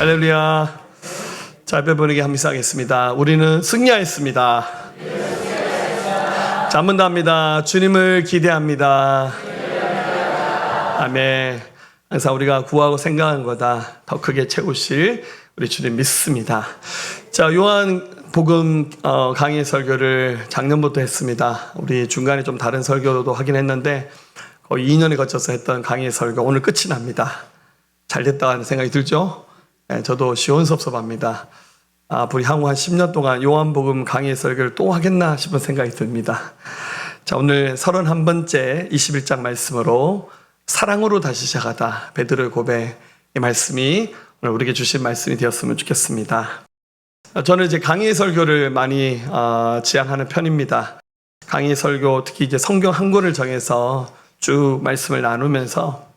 할렐루야. 자, 여러분에게 함께하겠습니다. 우리는 승리하였습니다. 자, 한 번 더 합니다. 주님을 기대합니다. 아멘. 항상 우리가 구하고 생각한 거다 더 크게 채우실 우리 주님 믿습니다. 자, 요한복음 강의 설교를 작년부터 했습니다. 우리 중간에 좀 다른 설교도 하긴 했는데 거의 2년에 거쳐서 했던 강의 설교 오늘 끝이 납니다. 잘 됐다 하는 생각이 들죠? 네, 저도 시원섭섭합니다. 앞으로 향후 한 10년 동안 요한복음 강의 설교를 또 하겠나 싶은 생각이 듭니다. 자, 오늘 31번째 21장 말씀으로 사랑으로 다시 시작하다 베드로의 고백, 이 말씀이 오늘 우리에게 주신 말씀이 되었으면 좋겠습니다. 저는 이제 강의 설교를 많이 지향하는 편입니다. 강의 설교, 특히 이제 성경 한 권을 정해서 쭉 말씀을 나누면서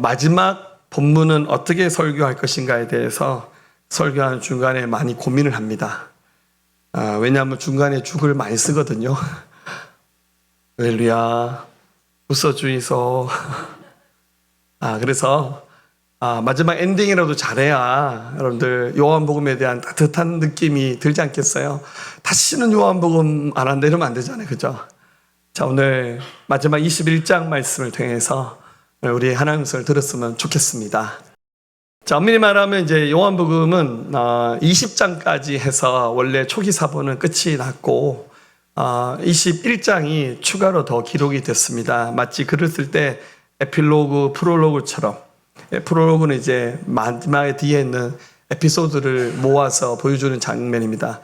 마지막 본문은 어떻게 설교할 것인가에 대해서 설교하는 중간에 많이 고민을 합니다. 왜냐하면 중간에 죽을 많이 쓰거든요. 할렐루야, 웃어주이소. 그래서 마지막 엔딩이라도 잘해야 여러분들 요한복음에 대한 따뜻한 느낌이 들지 않겠어요? 다시는 요한복음 안 한다 이러면 안 되잖아요, 그죠? 자, 오늘 마지막 21장 말씀을 통해서 우리 하나님의 말씀을 들었으면 좋겠습니다. 자, 엄밀히 말하면 이제 요한복음은 20장까지 해서 원래 초기 사본은 끝이 났고 21장이 추가로 더 기록이 됐습니다. 마치 글을 쓸 때 에필로그, 프롤로그처럼, 프롤로그는 이제 마지막에 뒤에 있는 에피소드를 모아서 보여주는 장면입니다.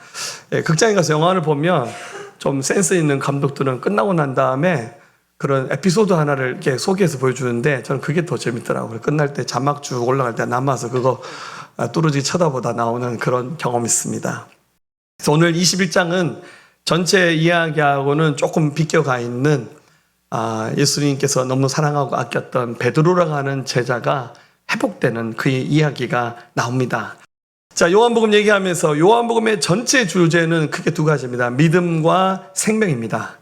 극장에 가서 영화를 보면 좀 센스 있는 감독들은 끝나고 난 다음에 그런 에피소드 하나를 이렇게 소개해서 보여주는데 저는 그게 더 재밌더라고요. 끝날 때 자막 쭉 올라갈 때 남아서 그거 뚜루지 쳐다보다 나오는 그런 경험이 있습니다. 그래서 오늘 21장은 전체 이야기하고는 조금 비껴가 있는 예수님께서 너무 사랑하고 아꼈던 베드로라고 하는 제자가 회복되는 그의 이야기가 나옵니다. 자, 요한복음 얘기하면서 요한복음의 전체 주제는 크게 두 가지입니다. 믿음과 생명입니다.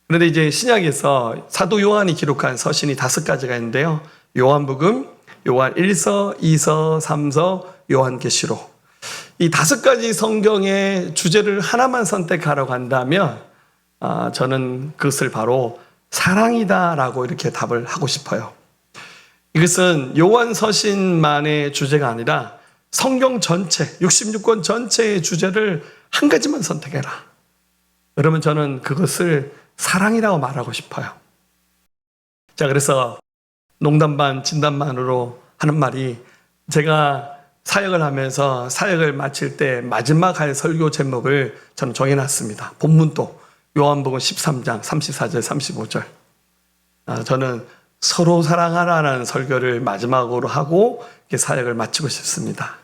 그런데 이제 신약에서 사도 요한이 기록한 서신이 5가지가 있는데요. 요한복음, 요한 1서, 2서, 3서, 요한계시록. 이 5가지 성경의 주제를 하나만 선택하라고 한다면 저는 그것을 바로 사랑이다라고 이렇게 답을 하고 싶어요. 이것은 요한 서신만의 주제가 아니라 성경 전체, 66권 전체의 주제를 한 가지만 선택해라. 그러면 저는 그것을 사랑이라고 말하고 싶어요. 자, 그래서 농담 반 진담 반으로 하는 말이, 제가 사역을 하면서 사역을 마칠 때 마지막 할 설교 제목을 저는 정해놨습니다. 본문도 요한복음 13장 34절 35절. 저는 서로 사랑하라는 설교를 마지막으로 하고 사역을 마치고 싶습니다.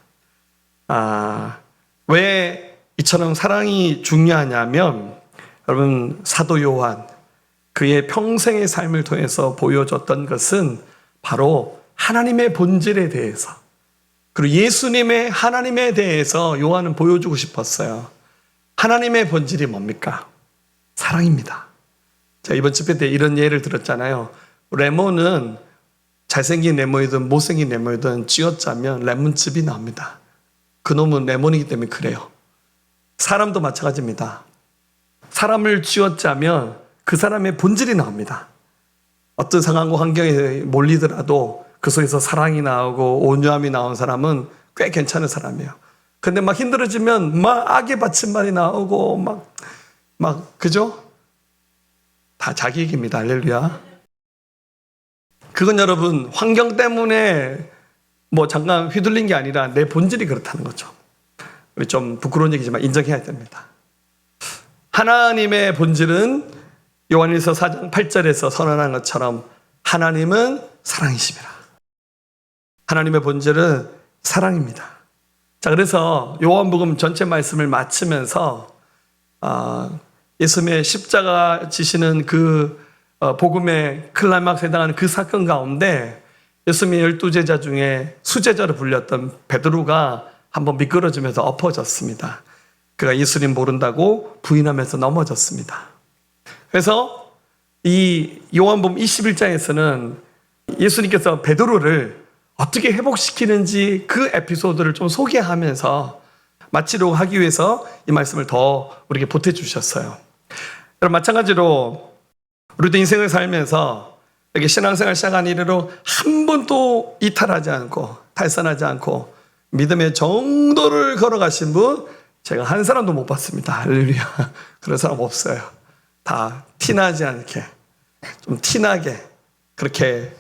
왜 이처럼 사랑이 중요하냐면, 여러분, 사도 요한, 그의 평생의 삶을 통해서 보여줬던 것은 바로 하나님의 본질에 대해서, 그리고 예수님의 하나님에 대해서 요한은 보여주고 싶었어요. 하나님의 본질이 뭡니까? 사랑입니다. 자, 이번 집회 때 이런 예를 들었잖아요. 레몬은 잘생긴 레몬이든 못생긴 레몬이든 쥐어짜면 레몬즙이 나옵니다. 그놈은 레몬이기 때문에 그래요. 사람도 마찬가지입니다. 사람을 쥐어짜면 그 사람의 본질이 나옵니다. 어떤 상황과 환경에 몰리더라도 그 속에서 사랑이 나오고 온유함이 나온 사람은 꽤 괜찮은 사람이에요. 근데 막 힘들어지면 막 악의 받침말이 나오고 그죠? 다 자기 얘기입니다. 할렐루야. 그건 여러분 환경 때문에 잠깐 휘둘린 게 아니라 내 본질이 그렇다는 거죠. 우리 좀 부끄러운 얘기지만 인정해야 됩니다. 하나님의 본질은 요한일서 4장 8절에서 선언한 것처럼 하나님은 사랑이십니다. 하나님의 본질은 사랑입니다. 자, 그래서 요한복음 전체 말씀을 마치면서 예수님의 십자가 지시는 그 복음의 클라이막스에 해당하는 그 사건 가운데 예수님의 12제자 중에 수제자로 불렸던 베드로가 한번 미끄러지면서 엎어졌습니다. 그가 예수님 모른다고 부인하면서 넘어졌습니다. 그래서 이 요한복음 21장에서는 예수님께서 베드로를 어떻게 회복시키는지 그 에피소드를 좀 소개하면서 마치려고 하기 위해서 이 말씀을 더 우리에게 보태주셨어요. 여러분, 마찬가지로 우리도 인생을 살면서 이렇게 신앙생활 시작한 이래로 한 번도 이탈하지 않고 탈선하지 않고 믿음의 정도를 걸어가신 분 제가 한 사람도 못 봤습니다. 할렐루야. 그런 사람 없어요. 다 티나지 않게, 좀 티나게 그렇게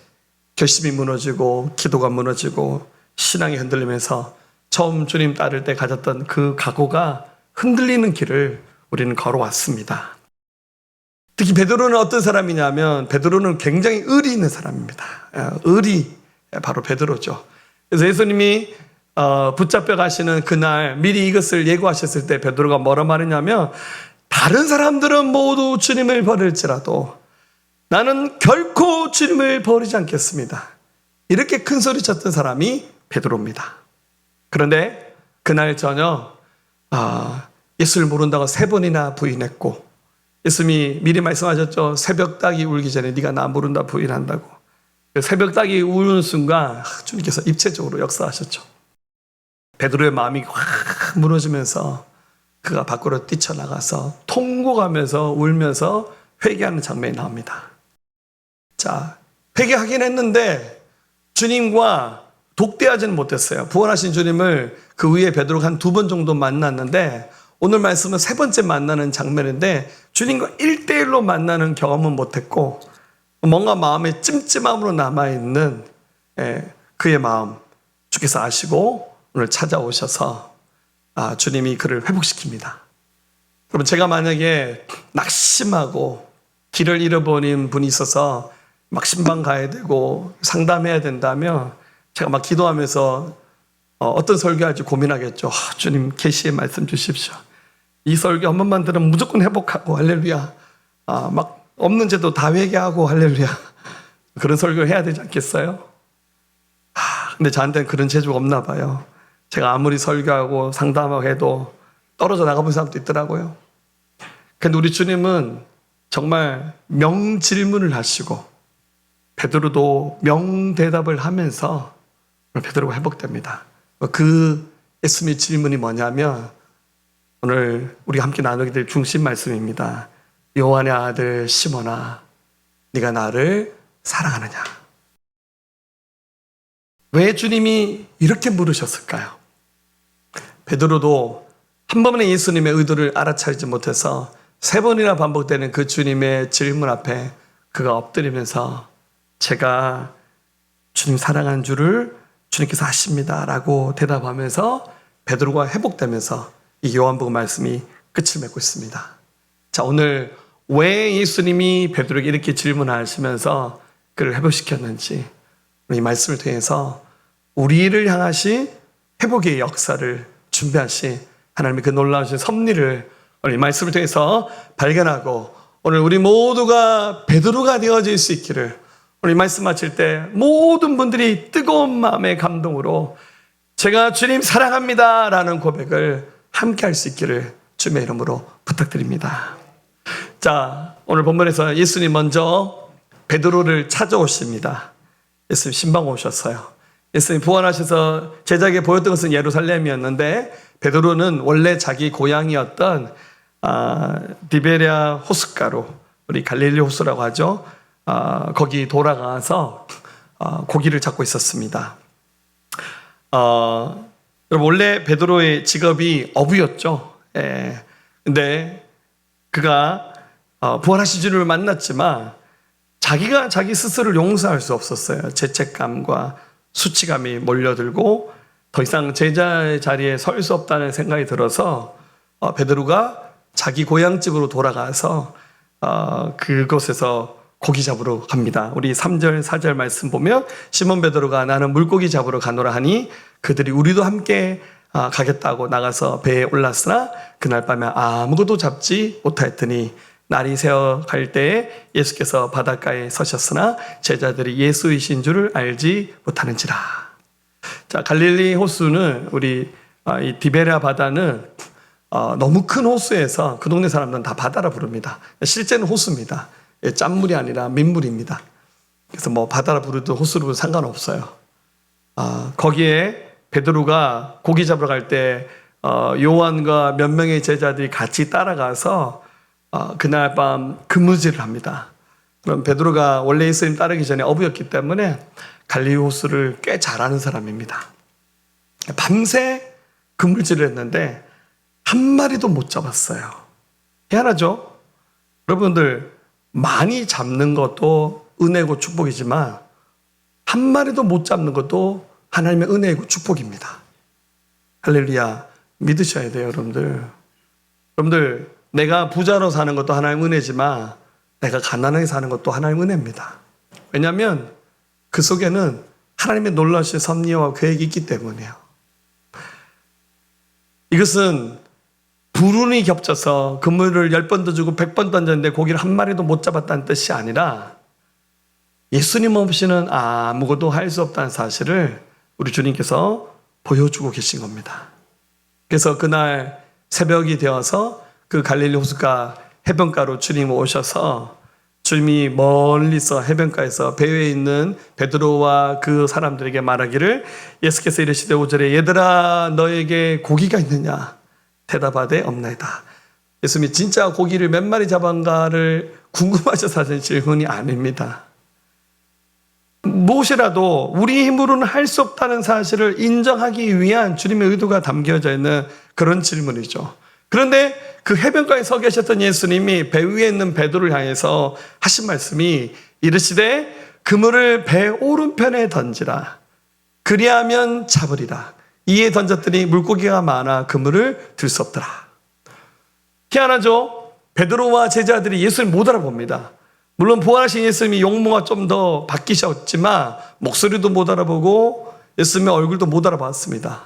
결심이 무너지고 기도가 무너지고 신앙이 흔들리면서 처음 주님 따를 때 가졌던 그 각오가 흔들리는 길을 우리는 걸어왔습니다. 특히 베드로는 어떤 사람이냐면 베드로는 굉장히 의리 있는 사람입니다. 의리, 바로 베드로죠. 그래서 예수님이 붙잡혀 가시는 그날 미리 이것을 예고하셨을 때 베드로가 뭐라 말했냐면 다른 사람들은 모두 주님을 버릴지라도 나는 결코 주님을 버리지 않겠습니다. 이렇게 큰 소리 쳤던 사람이 베드로입니다. 그런데 그날 저녁 예수를 모른다고 3번이나 부인했고 예수님이 미리 말씀하셨죠. 새벽닭이 울기 전에 네가 나 모른다 부인한다고. 새벽닭이 우는 순간 주님께서 입체적으로 역사하셨죠. 베드로의 마음이 확 무너지면서 그가 밖으로 뛰쳐나가서 통곡하면서 울면서 회개하는 장면이 나옵니다. 자, 회개하긴 했는데 주님과 독대하지는 못했어요. 부활하신 주님을 그 위에 베드로가 한 2번 정도 만났는데 오늘 말씀은 3번째 만나는 장면인데 주님과 1대1로 만나는 경험은 못했고 뭔가 마음에 찜찜함으로 남아있는 그의 마음 주께서 아시고 오늘 찾아오셔서 주님이 그를 회복시킵니다. 그럼 제가 만약에 낙심하고 길을 잃어버린 분이 있어서 막 신방 가야 되고 상담해야 된다면 제가 막 기도하면서 어떤 설교할지 고민하겠죠. 주님 계시의 말씀 주십시오. 이 설교 한 번만 들으면 무조건 회복하고 할렐루야. 막 없는 죄도 다 회개하고 할렐루야. 그런 설교 해야 되지 않겠어요? 근데 저한테는 그런 재주가 없나 봐요. 제가 아무리 설교하고 상담하고 해도 떨어져 나가본 사람도 있더라고요. 근데 우리 주님은 정말 명질문을 하시고 베드로도 명대답을 하면서 베드로가 회복됩니다. 그 예수님의 질문이 뭐냐면 오늘 우리가 함께 나누게 될 중심 말씀입니다. 요한의 아들 시몬아, 네가 나를 사랑하느냐? 왜 주님이 이렇게 물으셨을까요? 베드로도 한 번에 예수님의 의도를 알아차리지 못해서 3번이나 반복되는 그 주님의 질문 앞에 그가 엎드리면서 제가 주님 사랑한 줄을 주님께서 아십니다 라고 대답하면서 베드로가 회복되면서 이 요한복음 말씀이 끝을 맺고 있습니다. 자, 오늘 왜 예수님이 베드로에게 이렇게 질문하시면서 그를 회복시켰는지 이 말씀을 통해서 우리를 향하신 회복의 역사를 준비하신 하나님의 그 놀라우신 섭리를 오늘 이 말씀을 통해서 발견하고 오늘 우리 모두가 베드로가 되어질 수 있기를 오늘 이 말씀 마칠 때 모든 분들이 뜨거운 마음의 감동으로 제가 주님 사랑합니다 라는 고백을 함께 할 수 있기를 주님의 이름으로 부탁드립니다. 자, 오늘 본문에서 예수님 먼저 베드로를 찾아오십니다. 예수님 신방 오셨어요. 예수님 부활하셔서 제자에게 보였던 것은 예루살렘이었는데 베드로는 원래 자기 고향이었던 디베랴 호숫가로 우리 갈릴리 호수라고 하죠. 거기 돌아가서 고기를 잡고 있었습니다. 원래 베드로의 직업이 어부였죠. 근데 그가 부활하신 주님을 만났지만 자기가 자기 스스로를 용서할 수 없었어요. 죄책감과 수치감이 몰려들고 더 이상 제자의 자리에 설 수 없다는 생각이 들어서 베드로가 자기 고향집으로 돌아가서 그곳에서 고기 잡으러 갑니다. 우리 3절 4절 말씀 보면 시몬 베드로가 나는 물고기 잡으러 가노라 하니 그들이 우리도 함께 가겠다고 나가서 배에 올랐으나 그날 밤에 아무것도 잡지 못하였더니 날이 새어 갈 때에 예수께서 바닷가에 서셨으나 제자들이 예수이신 줄을 알지 못하는지라. 자, 갈릴리 호수는 우리 이 디베랴 바다는 너무 큰 호수에서 그 동네 사람들은 다 바다라 부릅니다. 실제는 호수입니다. 짠물이 아니라 민물입니다. 그래서 뭐 바다라 부르든 호수로 부르든 상관없어요. 거기에 베드로가 고기 잡으러 갈 때 요한과 몇 명의 제자들이 같이 따라가서 그날 밤 그물질을 합니다. 그럼 베드로가 원래 예수님 따르기 전에 어부였기 때문에 갈릴리 호수를 꽤 잘 아는 사람입니다. 밤새 그물질을 했는데 한 마리도 못 잡았어요. 희한하죠? 여러분들, 많이 잡는 것도 은혜고 축복이지만 한 마리도 못 잡는 것도 하나님의 은혜이고 축복입니다. 할렐루야. 믿으셔야 돼요, 여러분들. 여러분들, 내가 부자로 사는 것도 하나님의 은혜지만 내가 가난하게 사는 것도 하나님의 은혜입니다. 왜냐하면 그 속에는 하나님의 놀라우신 섭리와 계획이 있기 때문이에요. 이것은 불운이 겹쳐서 그물을 10번 던지고 100번 던졌는데 고기를 한 마리도 못 잡았다는 뜻이 아니라 예수님 없이는 아무것도 할 수 없다는 사실을 우리 주님께서 보여주고 계신 겁니다. 그래서 그날 새벽이 되어서 그 갈릴리 호숫가 해변가로 주님 오셔서 주님이 멀리서 해변가에서 배에 있는 베드로와 그 사람들에게 말하기를 예수께서 이르시되 5절에 얘들아 너에게 고기가 있느냐 대답하되 없나이다. 예수님이 진짜 고기를 몇 마리 잡은가를 궁금하셔서 하신 질문이 아닙니다. 무엇이라도 우리 힘으로는 할 수 없다는 사실을 인정하기 위한 주님의 의도가 담겨져 있는 그런 질문이죠. 그런데 그 해변가에 서 계셨던 예수님이 배 위에 있는 베드로를 향해서 하신 말씀이 이르시되 그물을 배 오른편에 던지라. 그리하면 잡으리라. 이에 던졌더니 물고기가 많아 그물을 들 수 없더라. 희한하죠? 베드로와 제자들이 예수를 못 알아봅니다. 물론 부활하신 예수님이 용모가 좀 더 바뀌셨지만 목소리도 못 알아보고 예수님의 얼굴도 못 알아봤습니다.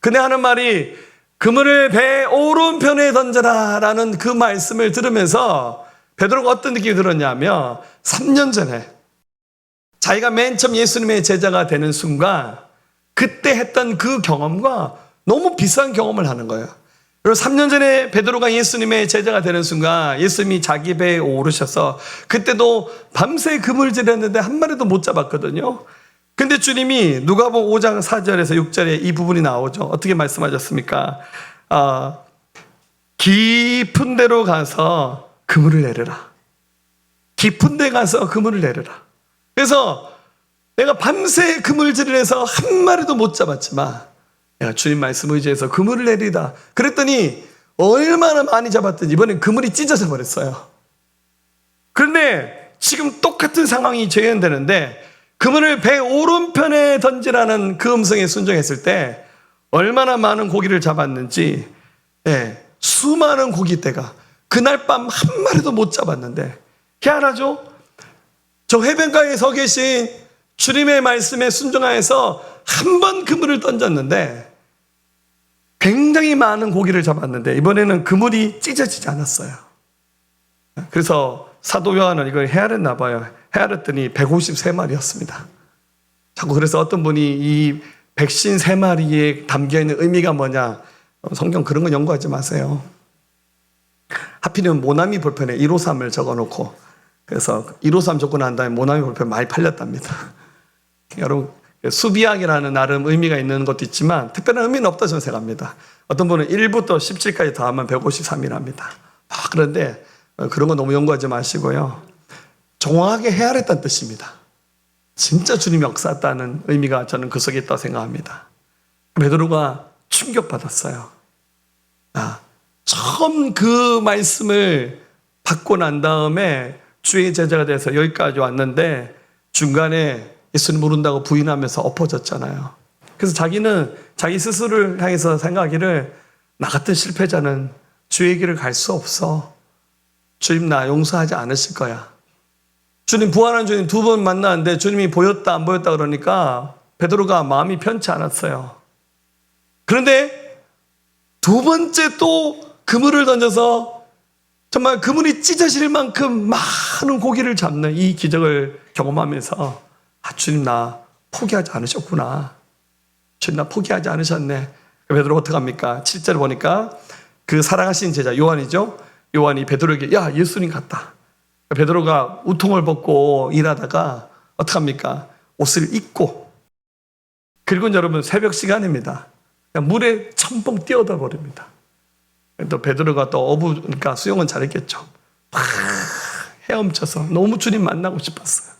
근데 하는 말이 그물을 배 오른편에 던져라 라는 그 말씀을 들으면서 베드로가 어떤 느낌이 들었냐면 3년 전에 자기가 맨 처음 예수님의 제자가 되는 순간 그때 했던 그 경험과 너무 비슷한 경험을 하는 거예요. 그리고 3년 전에 베드로가 예수님의 제자가 되는 순간 예수님이 자기 배에 오르셔서 그때도 밤새 그물질했는데 한 마리도 못 잡았거든요. 근데 주님이 누가복음 5장 4절에서 6절에 이 부분이 나오죠. 어떻게 말씀하셨습니까? 깊은 데로 가서 그물을 내려라. 깊은 데 가서 그물을 내려라. 그래서 내가 밤새 그물질을 해서 한 마리도 못 잡았지만 내가 주님 말씀 의지해서 그물을 내리다. 그랬더니 얼마나 많이 잡았더니 이번엔 그물이 찢어져 버렸어요. 그런데 지금 똑같은 상황이 재현되는데 그물을 배 오른편에 던지라는 그 음성에 순종했을 때 얼마나 많은 고기를 잡았는지, 수많은 고기떼가 그날 밤 한 마리도 못 잡았는데 희한하죠? 저 해변가에 서 계신 주님의 말씀에 순종하여서 한 번 그물을 던졌는데 굉장히 많은 고기를 잡았는데 이번에는 그물이 찢어지지 않았어요. 그래서 사도 요한은 이걸 헤아렸나 봐요. 헤아렸더니 153마리였습니다. 자꾸 그래서 어떤 분이 이 153마리에 담겨있는 의미가 뭐냐, 성경 그런 건 연구하지 마세요. 하필이면 모나미 볼펜에 153을 적어놓고 그래서 153 적고 난 다음에 모나미 볼펜 많이 팔렸답니다. 여러분 수비학이라는 나름 의미가 있는 것도 있지만 특별한 의미는 없다 저는 생각합니다. 어떤 분은 1부터 17까지 더하면 153이랍니다. 그런데 그런 거 너무 연구하지 마시고요. 정확하게 헤아렸다는 뜻입니다. 진짜 주님이 역사했다는 의미가 저는 그 속에 있다고 생각합니다. 베드로가 충격받았어요. 처음 그 말씀을 받고 난 다음에 주의 제자가 돼서 여기까지 왔는데 중간에 예수님 모른다고 부인하면서 엎어졌잖아요. 그래서 자기는 자기 스스로를 향해서 생각하기를 나 같은 실패자는 주의 길을 갈 수 없어. 주님 나 용서하지 않으실 거야. 주님 부활한 주님 2번 만나는데 주님이 보였다 안 보였다 그러니까 베드로가 마음이 편치 않았어요. 그런데 2번째 또 그물을 던져서 정말 그물이 찢어질 만큼 많은 고기를 잡는 이 기적을 경험하면서 주님 나 포기하지 않으셨구나. 주님 나 포기하지 않으셨네. 베드로가 어떻게 합니까? 7절 보니까 그 사랑하신 제자 요한이죠. 요한이 베드로에게 야 예수님 같다. 베드로가 우통을 벗고 일하다가 어떻게 합니까? 옷을 입고 그리고 여러분 새벽 시간입니다. 그냥 물에 첨벙 뛰어들어 버립니다. 또 베드로가 또 어부니까 수영은 잘했겠죠. 막 헤엄쳐서 너무 주님 만나고 싶었어요.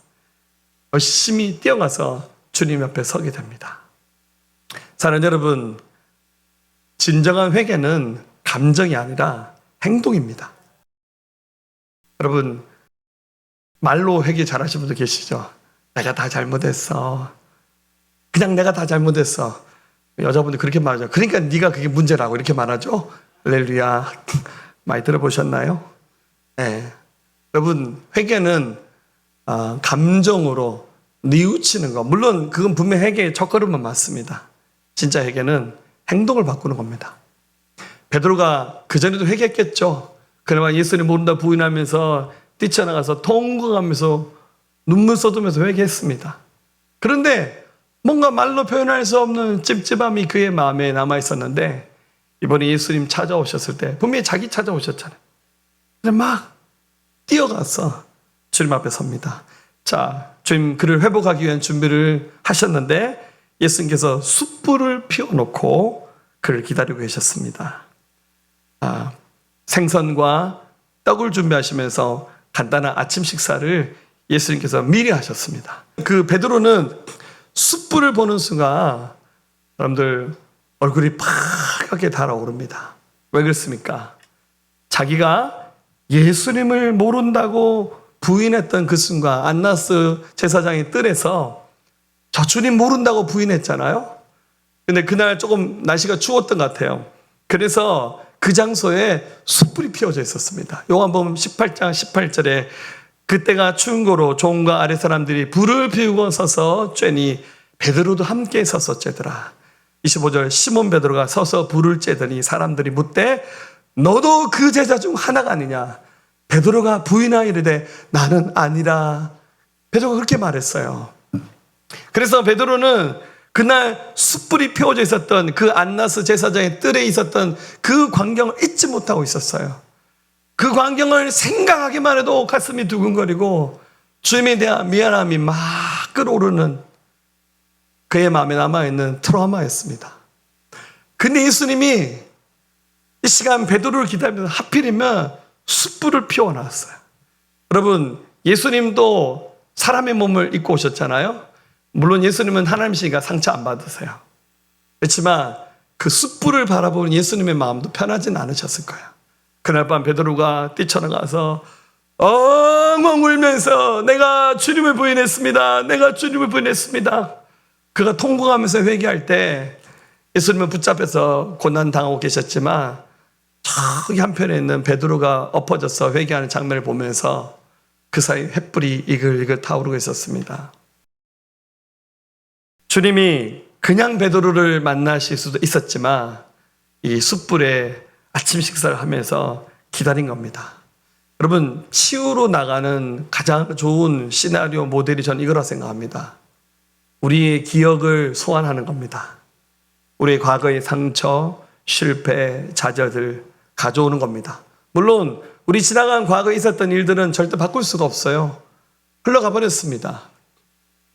열심히 뛰어가서 주님 옆에 서게 됩니다. 사랑하는 여러분, 진정한 회개는 감정이 아니라 행동입니다. 여러분, 말로 회개 잘하시는 분들 계시죠? 내가 다 잘못했어. 그냥 내가 다 잘못했어. 여자분들 그렇게 말하죠. 그러니까 네가 그게 문제라고 이렇게 말하죠. 할렐루야. 많이 들어보셨나요? 네. 여러분, 회개는 감정으로 뉘우치는 거. 물론 그건 분명 회개의 첫걸음은 맞습니다. 진짜 회개는 행동을 바꾸는 겁니다. 베드로가 그전에도 회개했겠죠. 그나마 예수님 모른다 부인하면서 뛰쳐나가서 통곡하면서 눈물 쏟으면서 회개했습니다. 그런데 뭔가 말로 표현할 수 없는 찝찝함이 그의 마음에 남아있었는데 이번에 예수님 찾아오셨을 때 분명히 자기 찾아오셨잖아요. 근데 막 뛰어가서 주님 앞에 섭니다. 자, 주님 그를 회복하기 위한 준비를 하셨는데 예수님께서 숯불을 피워놓고 그를 기다리고 계셨습니다. 생선과 떡을 준비하시면서 간단한 아침 식사를 예수님께서 미리 하셨습니다. 그 베드로는 숯불을 보는 순간 여러분들 얼굴이 파랗게 달아오릅니다. 왜 그렇습니까? 자기가 예수님을 모른다고 부인했던 그 순간 안나스 제사장의 뜰에서 저 주님 모른다고 부인했잖아요. 근데 그날 조금 날씨가 추웠던 것 같아요. 그래서 그 장소에 숯불이 피워져 있었습니다. 요한복음 18장 18절에 그때가 추운 거로 종과 아래 사람들이 불을 피우고 서서 쬐니 베드로도 함께 서서 쬐더라. 25절 시몬 베드로가 서서 불을 쬐더니 사람들이 묻되 너도 그 제자 중 하나가 아니냐. 베드로가 부인하이르되 나는 아니라. 베드로가 그렇게 말했어요. 그래서 베드로는 그날 숯불이 피워져 있었던 그 안나스 제사장의 뜰에 있었던 그 광경을 잊지 못하고 있었어요. 그 광경을 생각하기만 해도 가슴이 두근거리고 주님에 대한 미안함이 막 끓어오르는 그의 마음에 남아있는 트라우마였습니다. 근데 예수님이 이 시간 베드로를 기다리면서 하필이면 숯불을 피워놨어요. 여러분, 예수님도 사람의 몸을 입고 오셨잖아요. 물론 예수님은 하나님이시니까 상처 안 받으세요. 그렇지만 그 숯불을 바라보는 예수님의 마음도 편하진 않으셨을 거예요. 그날 밤 베드로가 뛰쳐나가서 엉엉 울면서 내가 주님을 부인했습니다. 내가 주님을 부인했습니다. 그가 통곡하면서 회개할 때 예수님은 붙잡혀서 고난당하고 계셨지만 저기 한편에 있는 베드로가 엎어져서 회개하는 장면을 보면서 그 사이 횃불이 이글이글 타오르고 있었습니다. 주님이 그냥 베드로를 만나실 수도 있었지만 이 숯불에 아침 식사를 하면서 기다린 겁니다. 여러분, 치유로 나가는 가장 좋은 시나리오 모델이 저는 이거라 생각합니다. 우리의 기억을 소환하는 겁니다. 우리의 과거의 상처, 실패, 좌절들 가져오는 겁니다. 물론 우리 지나간 과거에 있었던 일들은 절대 바꿀 수가 없어요. 흘러가 버렸습니다.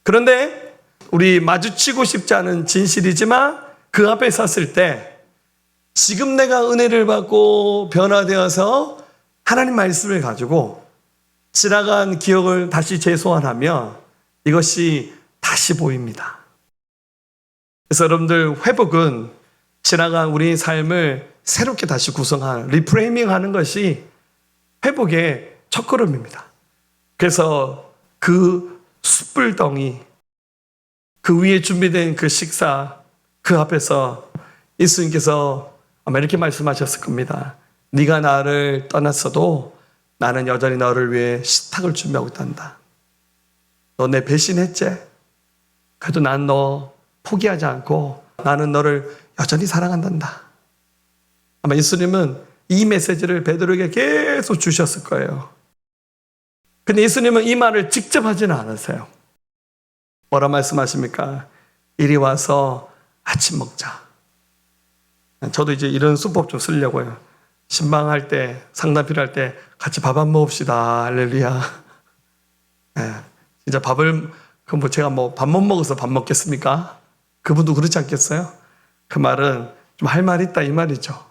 그런데 우리 마주치고 싶지 않은 진실이지만 그 앞에 섰을 때 지금 내가 은혜를 받고 변화되어서 하나님 말씀을 가지고 지나간 기억을 다시 재소환하면 이것이 다시 보입니다. 그래서 여러분들 회복은 지나간 우리의 삶을 새롭게 다시 구성하는 리프레이밍 하는 것이 회복의 첫걸음입니다. 그래서 그 숯불덩이 그 위에 준비된 그 식사 그 앞에서 예수님께서 아마 이렇게 말씀하셨을 겁니다. 네가 나를 떠났어도 나는 여전히 너를 위해 식탁을 준비하고 있단다. 너 내 배신했지? 그래도 난 너 포기하지 않고 나는 너를 여전히 사랑한단다. 아마 예수님은 이 메시지를 베드로에게 계속 주셨을 거예요. 근데 예수님은 이 말을 직접 하지는 않으세요. 뭐라 말씀하십니까? 이리 와서 아침 먹자. 저도 이제 이런 수법 좀 쓰려고요. 신방할 때, 상담 필요할 때 같이 밥 한 먹읍시다. 할렐루야. 네, 진짜 밥을, 그럼 뭐 제가 뭐 밥 못 먹어서 밥 먹겠습니까? 그분도 그렇지 않겠어요? 그 말은 좀 할 말이 있다 이 말이죠.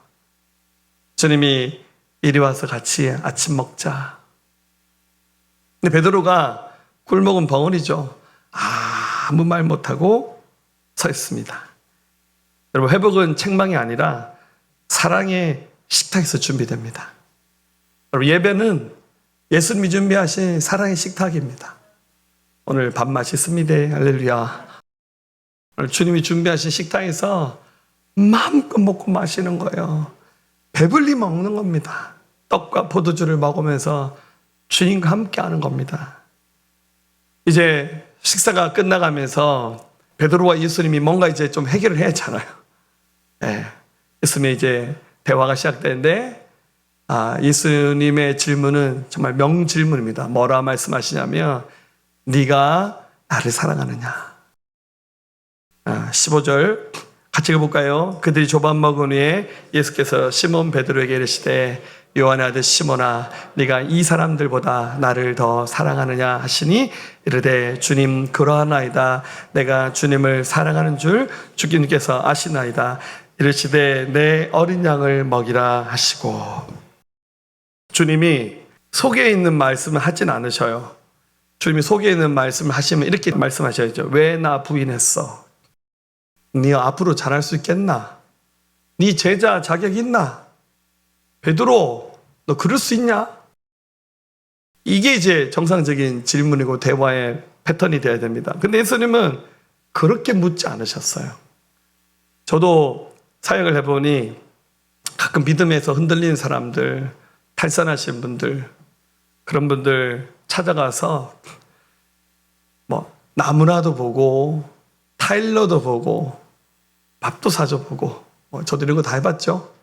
주님이 이리 와서 같이 아침 먹자. 근데 베드로가 굴 먹은 벙어리죠. 아무 말 못하고 서 있습니다. 여러분, 회복은 책망이 아니라 사랑의 식탁에서 준비됩니다. 여러분, 예배는 예수님이 준비하신 사랑의 식탁입니다. 오늘 밥 맛있습니다. 할렐루야. 오늘 주님이 준비하신 식탁에서 마음껏 먹고 마시는 거예요. 배불리 먹는 겁니다. 떡과 포도주를 먹으면서 주님과 함께 하는 겁니다. 이제 식사가 끝나가면서 베드로와 예수님이 뭔가 이제 좀 해결을 해야 하잖아요. 예. 예수님의 이제 대화가 시작되는데, 예수님의 질문은 정말 명질문입니다. 뭐라 말씀하시냐면, 네가 나를 사랑하느냐. 15절 같이 읽어볼까요? 그들이 조밥 먹은 후에 예수께서 시몬 베드로에게 이르시되 요한의 아들 시몬아 네가 이 사람들보다 나를 더 사랑하느냐 하시니 이르되 주님 그러하나이다. 내가 주님을 사랑하는 줄 주님께서 아시나이다. 이르시되 내 어린 양을 먹이라 하시고. 주님이 속에 있는 말씀을 하진 않으셔요. 주님이 속에 있는 말씀을 하시면 이렇게 말씀하셔야죠. 왜 나 부인했어? 네 앞으로 잘할 수 있겠나? 네 제자 자격 있나? 베드로, 너 그럴 수 있냐? 이게 이제 정상적인 질문이고 대화의 패턴이 되어야 됩니다. 근데 예수님은 그렇게 묻지 않으셨어요. 저도 사역을 해보니 가끔 믿음에서 흔들리는 사람들, 탈선하신 분들, 그런 분들 찾아가서 뭐 나무라도 보고 타일러도 보고 밥도 사줘보고 저도 이런 거 다 해봤죠.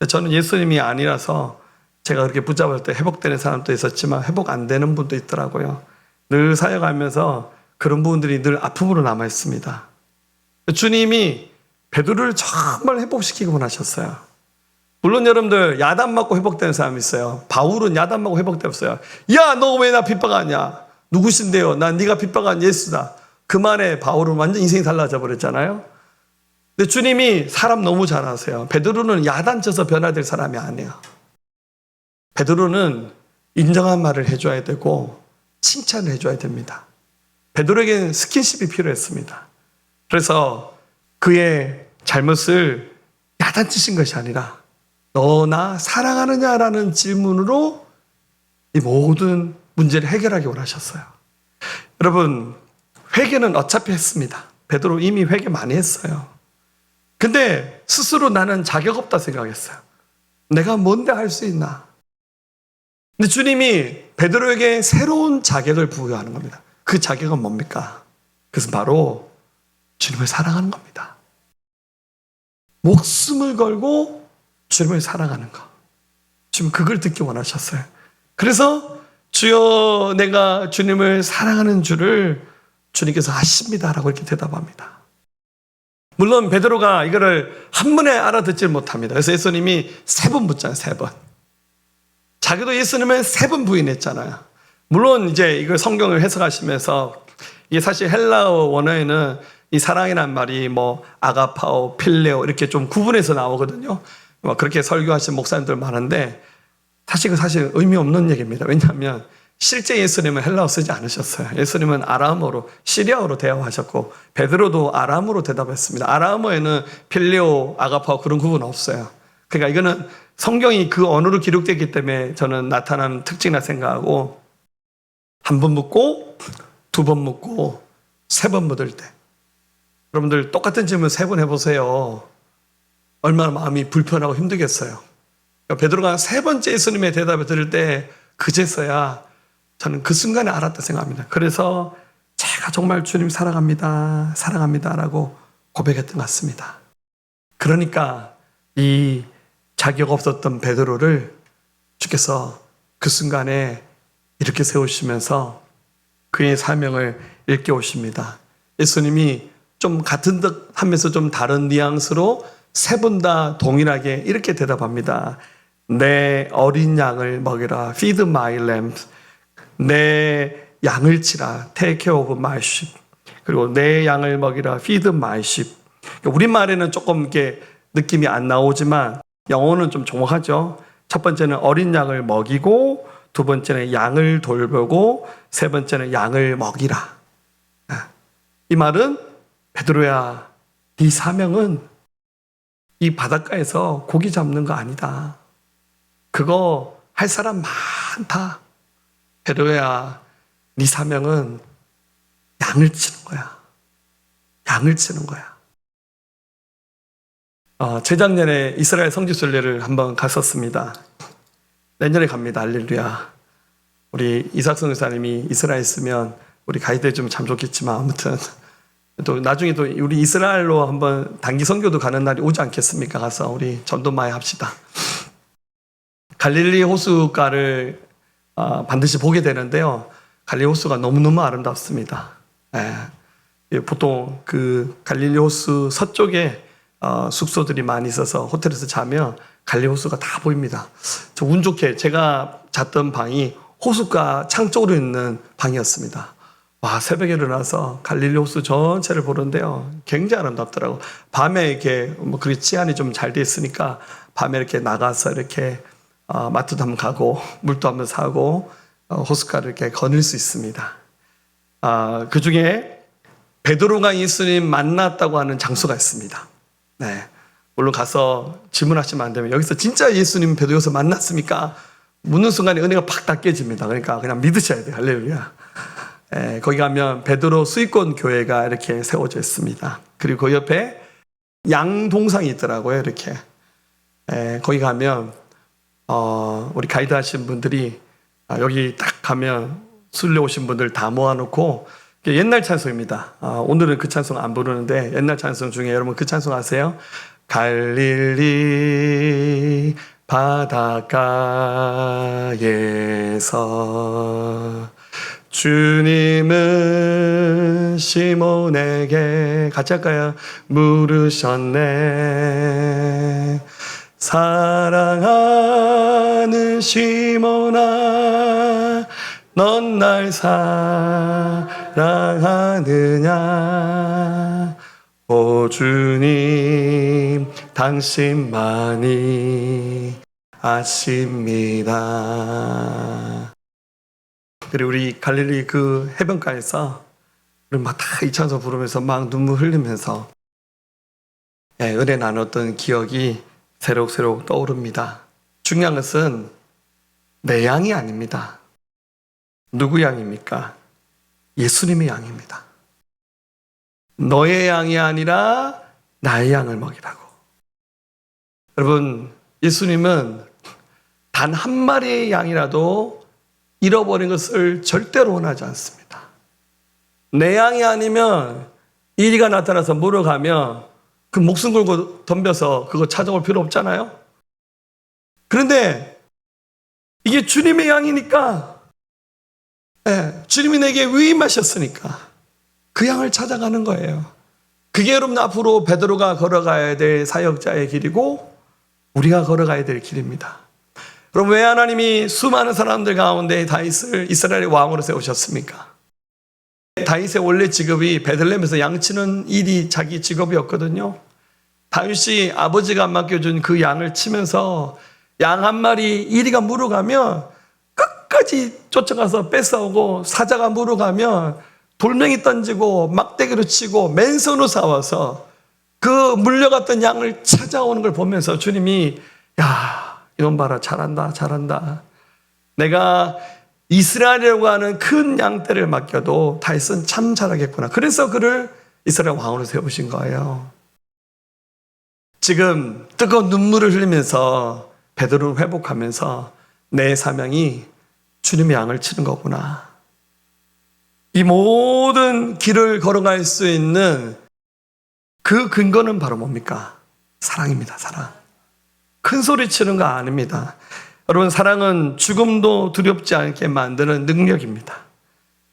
저는 예수님이 아니라서 제가 그렇게 붙잡을 때 회복되는 사람도 있었지만 회복 안 되는 분도 있더라고요. 늘 사역하면서 그런 부분들이 늘 아픔으로 남아있습니다. 주님이 베드로를 정말 회복시키고 원하셨어요. 물론 여러분들 야단 맞고 회복되는 사람이 있어요. 바울은 야단 맞고 회복되었어요. 야, 너 왜 나 핍박하냐? 누구신데요? 난 네가 핍박한 예수다. 그만에 바울은 완전 인생이 달라져 버렸잖아요. 근데 주님이 사람 너무 잘 아세요. 베드로는 야단쳐서 변화될 사람이 아니에요. 베드로는 인정한 말을 해줘야 되고 칭찬을 해줘야 됩니다. 베드로에게는 스킨십이 필요했습니다. 그래서 그의 잘못을 야단치신 것이 아니라 너 나 사랑하느냐라는 질문으로 이 모든 문제를 해결하기 원하셨어요. 여러분, 회개는 어차피 했습니다. 베드로 이미 회개 많이 했어요. 근데 스스로 나는 자격 없다 생각했어요. 내가 뭔데 할 수 있나? 근데 주님이 베드로에게 새로운 자격을 부여하는 겁니다. 그 자격은 뭡니까? 그것은 바로 주님을 사랑하는 겁니다. 목숨을 걸고 주님을 사랑하는 거. 주님 그걸 듣기 원하셨어요. 그래서 주여 내가 주님을 사랑하는 줄을 주님께서 아십니다라고 이렇게 대답합니다. 물론 베드로가 이거를 한 번에 알아듣질 못합니다. 그래서 예수님이 3번 묻잖아요. 3번. 자기도 예수님을 3번 부인했잖아요. 물론 이제 이걸 성경을 해석하시면서 이게 사실 헬라어 원어에는 이 사랑이란 말이 뭐 아가파오, 필레오 이렇게 좀 구분해서 나오거든요. 그렇게 설교하신 목사님들 많은데 사실 의미 없는 얘기입니다. 왜냐하면 실제 예수님은 헬라어 쓰지 않으셨어요. 예수님은 아람어로, 시리아어로 대화하셨고 베드로도 아람어로 대답했습니다. 아람어에는 필레오, 아가파오 그런 구분 없어요. 그러니까 이거는 성경이 그 언어로 기록됐기 때문에 저는 나타나는 특징이라 생각하고 한 번 묻고 2번 묻고 3번 묻을 때 여러분들 똑같은 질문 3번 해보세요. 얼마나 마음이 불편하고 힘들겠어요. 그러니까 베드로가 3번째 예수님의 대답을 들을 때 그제서야 저는 그 순간에 알았다 생각합니다. 그래서 제가 정말 주님 사랑합니다. 사랑합니다라고 고백했던 것 같습니다. 그러니까 이 자격 없었던 베드로를 주께서 그 순간에 이렇게 세우시면서 그의 사명을 일깨우십니다. 예수님이 좀 같은 듯 하면서 좀 다른 뉘앙스로 3분 다 동일하게 이렇게 대답합니다. 내 어린 양을 먹이라. Feed my lambs. 내 양을 치라. Take care of my sheep. 그리고 내 양을 먹이라. Feed my sheep. 우리말에는 조금 이렇게 느낌이 안 나오지만 영어는 좀 정확하죠. 첫 번째는 어린 양을 먹이고, 두 번째는 양을 돌보고, 세 번째는 양을 먹이라. 이 말은 베드로야, 네 사명은 이 바닷가에서 고기 잡는 거 아니다. 그거 할 사람 많다. 베드로야, 네 사명은 양을 치는 거야. 양을 치는 거야. 재작년에 이스라엘 성지순례를 한번 갔었습니다. 내년에 갑니다. 할렐루야. 우리 이삭성 교사님이 이스라엘 있으면 우리 가이드 좀 참 좋겠지만, 아무튼 또 나중에 또 우리 이스라엘로 한번 단기 선교도 가는 날이 오지 않겠습니까? 가서 우리 전도 많이 합시다. 갈릴리 호수가를 반드시 보게 되는데요. 갈릴리 호수가 너무너무 아름답습니다. 보통 그 갈릴리 호수 서쪽에 숙소들이 많이 있어서 호텔에서 자면 갈릴리 호수가 다 보입니다. 저 운 좋게 제가 잤던 방이 호수가 창 쪽으로 있는 방이었습니다. 와, 새벽에 일어나서 갈릴리 호수 전체를 보는데요. 굉장히 아름답더라고. 밤에 이렇게 그렇게 치안이 좀 잘 돼 있으니까 밤에 이렇게 나가서 이렇게 마트도 한번 가고 물도 한번 사고 호숫가를 이렇게 거닐 수 있습니다. 그 중에 베드로가 예수님 만났다고 하는 장소가 있습니다. 네, 물론 가서 질문하시면 안 되면 여기서 진짜 예수님 베드로에서 만났습니까? 묻는 순간에 은혜가 팍 닦여집니다. 그러니까 그냥 믿으셔야 돼요. 할렐루야. 거기 가면 베드로 수익권 교회가 이렇게 세워져 있습니다. 그리고 그 옆에 양동상이 있더라고요. 이렇게 거기 가면 우리 가이드 하신 분들이 여기 딱 가면 순례 오신 분들 다 모아놓고 옛날 찬송입니다. 오늘은 그 찬송 안 부르는데 옛날 찬송 중에 여러분 그 찬송 아세요? 갈릴리 바닷가에서 주님은 시몬에게 같이 할까요? 물으셨네. 사랑하는 시몬아, 넌 날 사랑하느냐? 오 주님, 당신만이 아십니다. 그리고 우리 갈릴리 그 해변가에서 막 다 이 찬송 부르면서 막 눈물 흘리면서 은혜 나눴던 기억이 새록새록 떠오릅니다. 중요한 것은 내 양이 아닙니다. 누구 양입니까? 예수님의 양입니다. 너의 양이 아니라 나의 양을 먹이라고. 여러분, 예수님은 단 한 마리의 양이라도 잃어버린 것을 절대로 원하지 않습니다. 내 양이 아니면 이리가 나타나서 물어가면 그 목숨 걸고 덤벼서 그거 찾아올 필요 없잖아요. 그런데 이게 주님의 양이니까, 주님이 내게 위임하셨으니까 그 양을 찾아가는 거예요. 그게 여러분 앞으로 베드로가 걸어가야 될 사역자의 길이고 우리가 걸어가야 될 길입니다. 그럼 왜 하나님이 수많은 사람들 가운데 다윗을 이스라엘의 왕으로 세우셨습니까? 다윗의 원래 직업이 베들레헴에서 양치는 일이 자기 직업이었거든요. 다윗이 아버지가 맡겨준 그 양을 치면서 양 한 마리 이리가 물어가면 끝까지 쫓아가서 뺏어오고, 사자가 물어가면 돌멩이 던지고 막대기로 치고 맨손으로 싸워서 그 물려갔던 양을 찾아오는 걸 보면서 주님이 야, 이놈 봐라, 잘한다, 잘한다. 내가 이스라엘이라고 하는 큰 양떼를 맡겨도 다윗은 참 잘하겠구나. 그래서 그를 이스라엘 왕으로 세우신 거예요. 지금 뜨거운 눈물을 흘리면서 베드로를 회복하면서 내 사명이 주님의 양을 치는 거구나. 이 모든 길을 걸어갈 수 있는 그 근거는 바로 뭡니까? 사랑입니다. 사랑. 큰 소리 치는 거 아닙니다. 여러분, 사랑은 죽음도 두렵지 않게 만드는 능력입니다.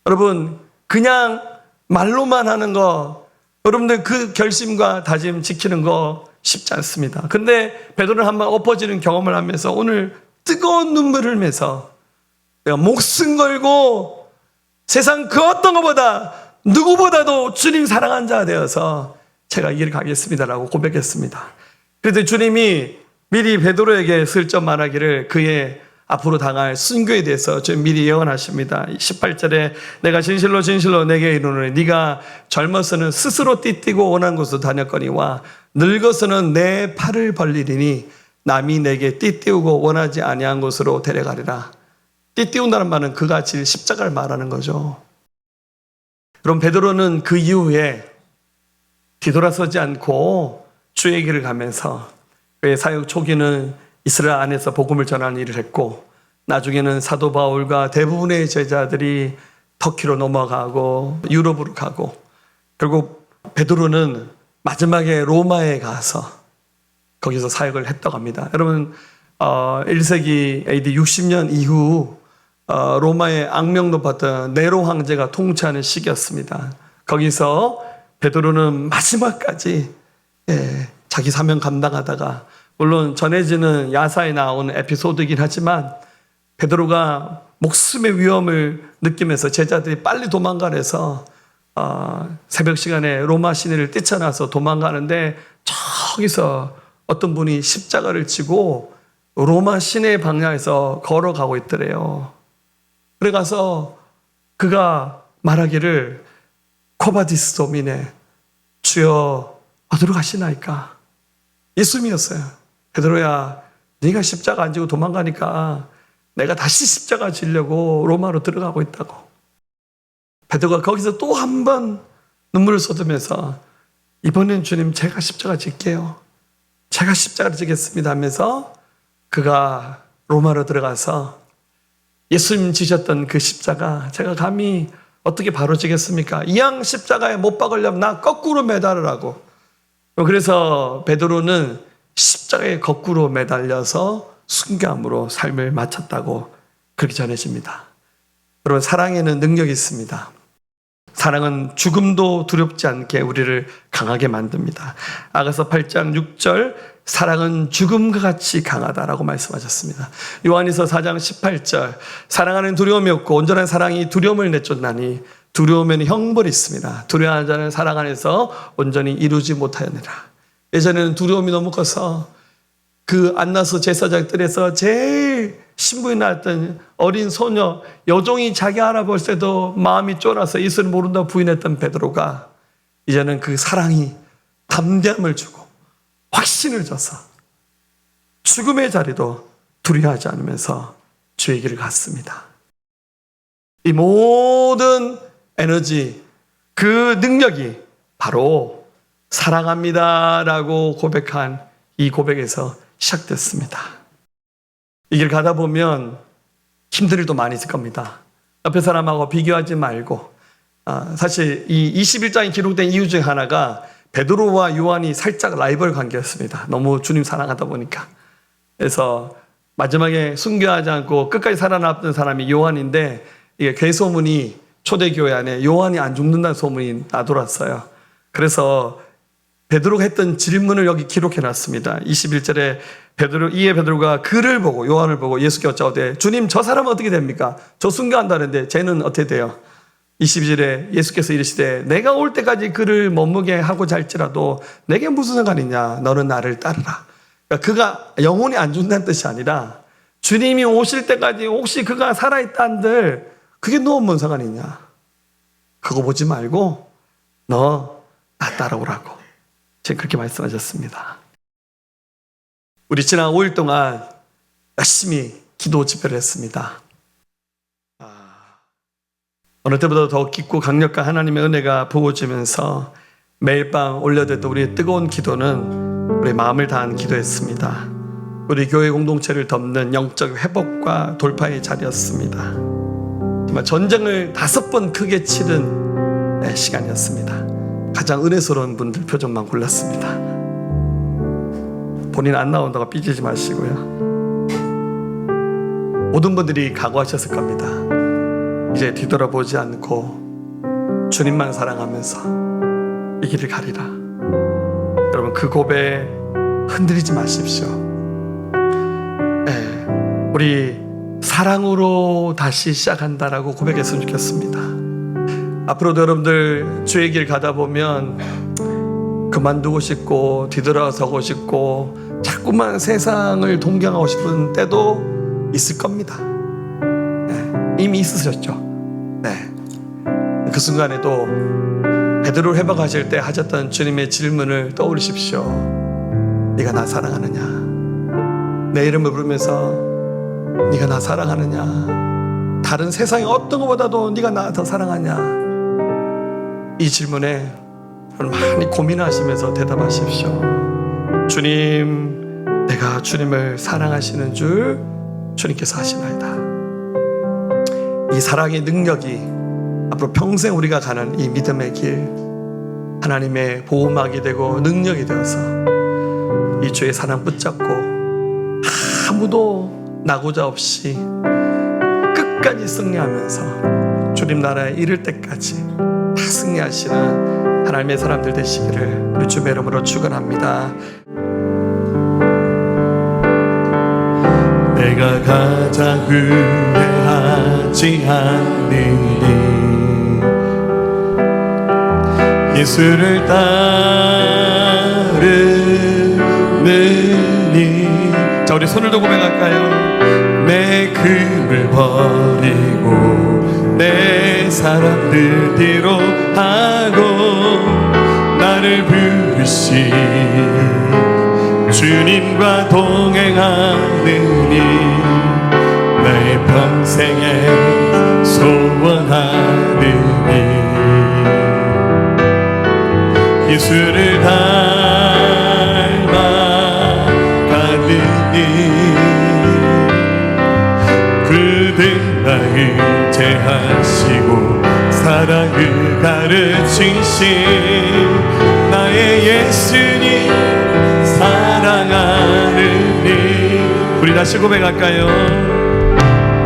여러분, 그냥 말로만 하는 거, 여러분들 그 결심과 다짐 지키는 거 쉽지 않습니다. 근데 베드로는 한번 엎어지는 경험을 하면서 오늘 뜨거운 눈물을 흘리면서 내가 목숨 걸고 세상 그 어떤 것보다 누구보다도 주님 사랑한 자 되어서 제가 이 길 가겠습니다라고 고백했습니다. 그런데 주님이 미리 베드로에게 슬쩍 말하기를 그의 앞으로 당할 순교에 대해서 좀 미리 예언하십니다. 18절에 내가 진실로 진실로 내게 이르노니 네가 젊어서는 스스로 띠띠고 원한 곳으로 다녔거니와 늙어서는 내 팔을 벌리리니 남이 내게 띠띠우고 원하지 아니한 곳으로 데려가리라. 띠띠운다는 말은 그같이 십자가를 말하는 거죠. 그럼 베드로는 그 이후에 뒤돌아서지 않고 주의 길을 가면서 그의 사역 초기는 이스라엘 안에서 복음을 전하는 일을 했고, 나중에는 사도 바울과 대부분의 제자들이 터키로 넘어가고 유럽으로 가고, 결국 베드로는 마지막에 로마에 가서 거기서 사역을 했다고 합니다. 여러분 1세기 AD 60년 이후 로마의 악명 높았던 네로 황제가 통치하는 시기였습니다. 거기서 베드로는 마지막까지 자기 사명 감당하다가, 물론 전해지는 야사에 나오는 에피소드이긴 하지만 베드로가 목숨의 위험을 느끼면서 제자들이 빨리 도망가래서 새벽 시간에 로마 시내를 뛰쳐나서 도망가는데 저기서 어떤 분이 십자가를 지고 로마 시내 방향에서 걸어가고 있더래요. 그래 가서 그가 말하기를 코바디스 도미네, 주여 어디로 가시나이까? 예수님이었어요. 베드로야, 네가 십자가 안 지고 도망가니까 내가 다시 십자가 지려고 로마로 들어가고 있다고. 베드로가 거기서 또 한 번 눈물을 쏟으면서 이번엔 주님 제가 십자가 질게요. 제가 십자가를 지겠습니다 하면서 그가 로마로 들어가서 예수님 지셨던 그 십자가 제가 감히 어떻게 바로 지겠습니까? 이왕 십자가에 못 박으려면 나 거꾸로 매달으라고. 그래서 베드로는 십자가에 거꾸로 매달려서 순교함으로 삶을 마쳤다고 그렇게 전해집니다. 여러분, 사랑에는 능력이 있습니다. 사랑은 죽음도 두렵지 않게 우리를 강하게 만듭니다. 아가서 8장 6절, 사랑은 죽음과 같이 강하다라고 말씀하셨습니다. 요한일서 4장 18절, 사랑하는 두려움이 없고 온전한 사랑이 두려움을 내쫓나니 두려움에는 형벌이 있습니다. 두려워하는 자는 사랑 안에서 온전히 이루지 못하였느라. 예전에는 두려움이 너무 커서 그 안나스 제사장 뜰에서 제일 신부에 낳았던 어린 소녀 여종이 자기 알아볼 때도 마음이 쫄아서 이슬을 모른다고 부인했던 베드로가 이제는 그 사랑이 담대함을 주고 확신을 줘서 죽음의 자리도 두려워하지 않으면서 주의 길을 갔습니다. 이 모든 에너지, 그 능력이 바로 사랑합니다라고 고백한 이 고백에서 시작됐습니다. 이 길 가다 보면 힘든 일도 많이 있을 겁니다. 옆에 사람하고 비교하지 말고, 사실 이 21장이 기록된 이유 중 하나가 베드로와 요한이 살짝 라이벌 관계였습니다. 너무 주님 사랑하다 보니까. 그래서 마지막에 순교하지 않고 끝까지 살아남았던 사람이 요한인데, 이게 괴소문이 초대교회 안에 요한이 안 죽는다는 소문이 나돌았어요. 그래서 베드로가 했던 질문을 여기 기록해 놨습니다. 21절에 이에 베드로가 그를 보고, 요한을 보고 예수께 여짜오되 주님, 저 사람은 어떻게 됩니까? 저 순교한다는데 쟤는 어떻게 돼요? 22절에 예수께서 이르시되 내가 올 때까지 그를 머무게 하고자 할지라도 내게 무슨 상관이냐? 너는 나를 따르라. 그러니까 그가 영혼이 안 죽는다는 뜻이 아니라 주님이 오실 때까지 혹시 그가 살아있다 한들 그게 너무 뭔 상관이냐? 그거 보지 말고 너 나 따라오라고 지금 그렇게 말씀하셨습니다. 우리 지난 5일 동안 열심히 기도 집회를 했습니다. 어느 때보다 더 깊고 강력한 하나님의 은혜가 부어지면서 매일 밤 올려드렸던 우리의 뜨거운 기도는 우리의 마음을 다한 기도였습니다. 우리 교회 공동체를 덮는 영적 회복과 돌파의 자리였습니다. 정말 전쟁을 5번 크게 치른 시간이었습니다. 가장 은혜스러운 분들 표정만 골랐습니다. 본인 안 나온다고 삐지지 마시고요. 모든 분들이 각오하셨을 겁니다. 이제 뒤돌아보지 않고 주님만 사랑하면서 이 길을 가리라. 여러분, 그 고백 흔들리지 마십시오. 우리 사랑으로 다시 시작한다라고 고백했으면 좋겠습니다. 앞으로도 여러분들 주의 길 가다 보면 그 그만두고 싶고 뒤돌아서고 싶고 자꾸만 세상을 동경하고 싶은 때도 있을 겁니다. 이미 있으셨죠. 그 순간에도 베드로를 회복하실 때 하셨던 주님의 질문을 떠올리십시오. 네가 나 사랑하느냐? 내 이름을 부르면서 네가 나 사랑하느냐? 다른 세상의 어떤 것보다도 네가 나 더 사랑하냐? 이 질문에 많이 고민하시면서 대답하십시오. 주님, 내가 주님을 사랑하시는 줄 주님께서 아시나이다. 이 사랑의 능력이 앞으로 평생 우리가 가는 이 믿음의 길, 하나님의 보호막이 되고 능력이 되어서 이 주의 사랑 붙잡고 아무도 나고자 없이 끝까지 승리하면서 주님 나라에 이를 때까지 다 승리하시는 하나님의 사람들 되시기를 우리 주의 이름으로 축원합니다. 내가 가장 후회하지 않으니 예수를 따르느니. 자, 우리 손을 들고 고백할까요? 내 금을 버리고 내 사람들 뒤로 하고 나를 부르신 주님과 동행하느니 나의 평생에 소원하느니 예수를 닮아가느니 그들 나를 제하시고 사랑을 가르치신 나의 예수님 사랑하느니. 우리 다시 고백할까요?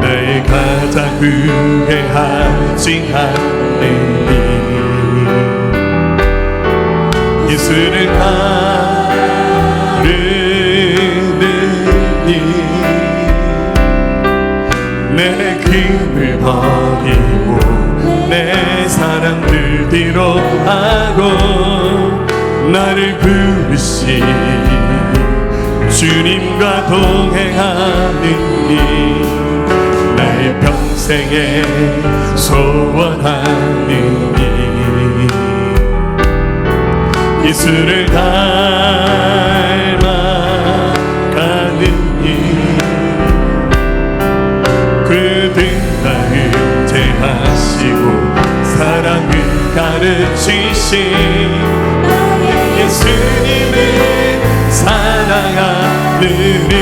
나의 가장 후회하지 않으니 예수를 따르느니 내 금을 버리고 내 사랑들 뒤로 하고 나를 부르신 주님과 동행하느니 나의 평생에 소원하느니 예수를 닮아가느니 그들 나를 제하시고 사랑을 가르치신 예수님을 사랑하느니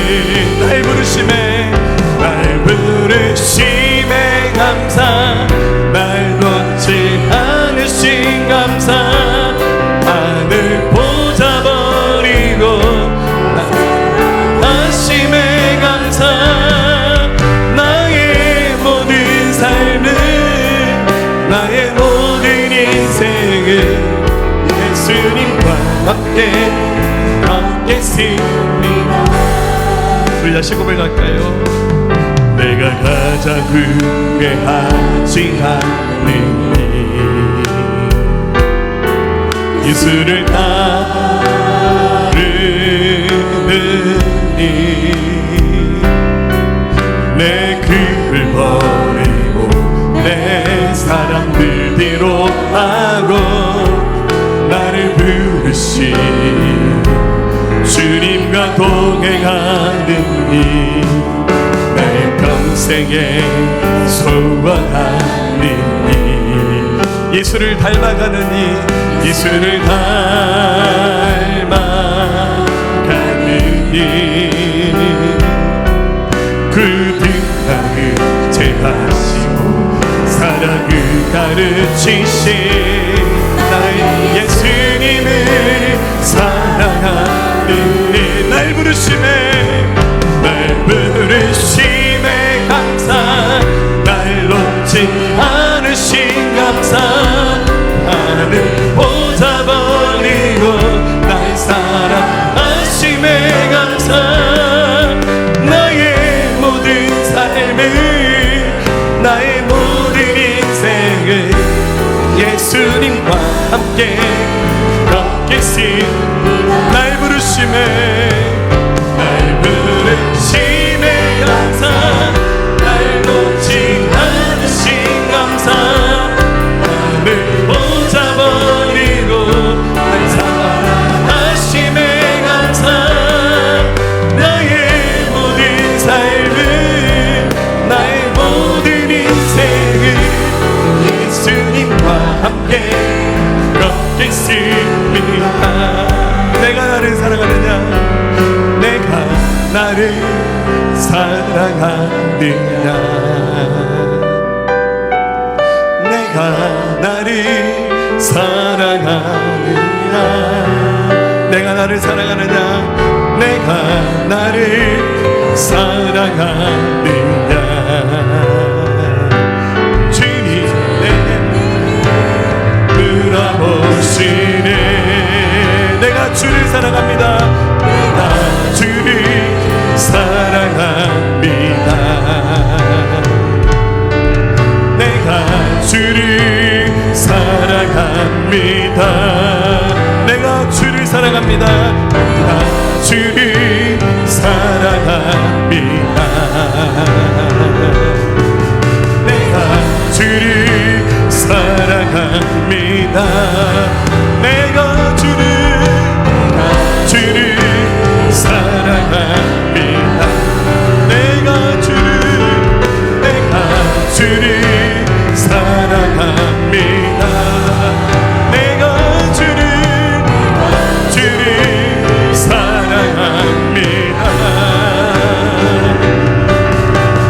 날 부르심에 감사 날 놓지 않으신 감사 하늘 보자 버리고 하심에 감사 나의 모든 삶을 나의 모든 인생을 예수님과 함께 걷겠습니다. 우리 다시 고백할까요? 내가 가장 후회하지 않으니 예수를 따르느니 내 금을 버리고 내 사랑들 뒤로 하고 나를 부르신 주님과 동행하느니 나의 평생에 소원하느니 예수를 닮아가느니 예수를 닮아가느니 그들 나를 제하시고 사랑을 가르치신 나의 예수님을 사랑하느니 날 부르심에 감사 날 놓지 않으신 감사 하늘 보자 버리고 날 사랑하심에 감사 나의 모든 삶을 나의 모든 인생을 예수님과 함께 걷겠습니다. 사랑하느냐. 내가 나를 사랑하느냐. 내가 나를 사랑하느냐. 내가 나를 사랑하느냐. 주님 내 물어보시네. 내가 주를 사랑합니다. 내가 주를 사랑합니다. 내가 주를 사랑합니다. 내가 주를 사랑합니다. 내가 주를 사랑합니다. 내가 주를 사랑합니다. 내가 주를 사랑합니다. 내가 주를 사랑합니다. 내가 주를 사랑합니다.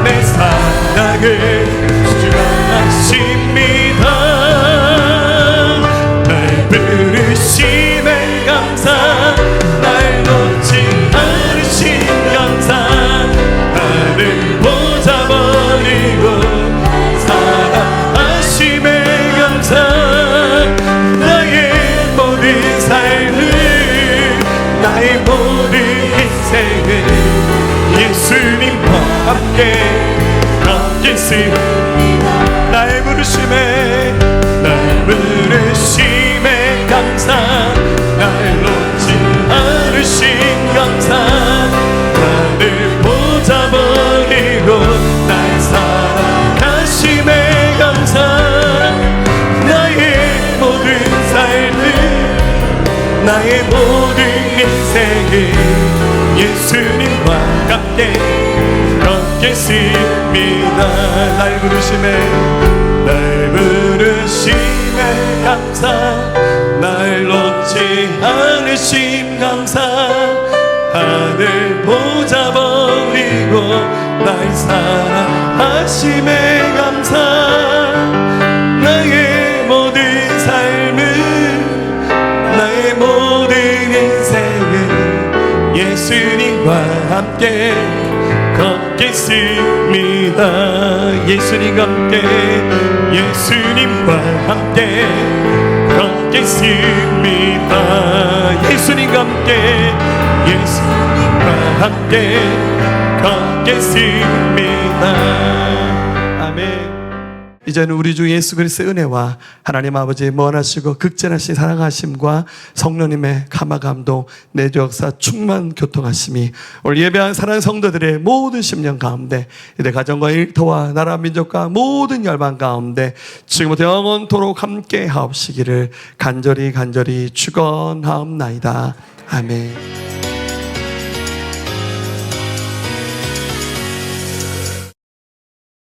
내 사랑을 주가 아십니다. 날 부르심에 감사. 날 놓지 않으신 감사. 나를 보자버리고 사랑하심에 감사. 나의 모든 삶을 나의 모든 인생을 예수님과 함께 걷겠습니다. 나의 부르심에 감사. 날 놓지 않으신 감사. 나를 보자버리고 날 사랑하심에 감사. 나의 모든 삶을 나의 모든 인생을 예수님과 함께 걷겠습니다. 날 부르심에 감사. 날 놓지 않으심 감사. 하늘 보자버리고 날 사랑하심에 감사. 나의 모든 삶을 나의 모든 인생을 예수님과 함께 걷겠습니다. 예수님과 함께 걷겠습니다. 예수님과 함께 걷겠습니다. 아멘. 이제는 우리 주 예수 그리스도의 은혜와 하나님 아버지의 무한하시고 극진하신 사랑하심과 성령님의 감화감동 내주 역사 충만 교통하심이 오늘 예배한 사랑하는 성도들의 모든 심령 가운데 이들 가정과 일터와 나라 민족과 모든 열방 가운데 지금부터 영원토록 함께 하옵시기를 간절히 축원하옵나이다. 아멘.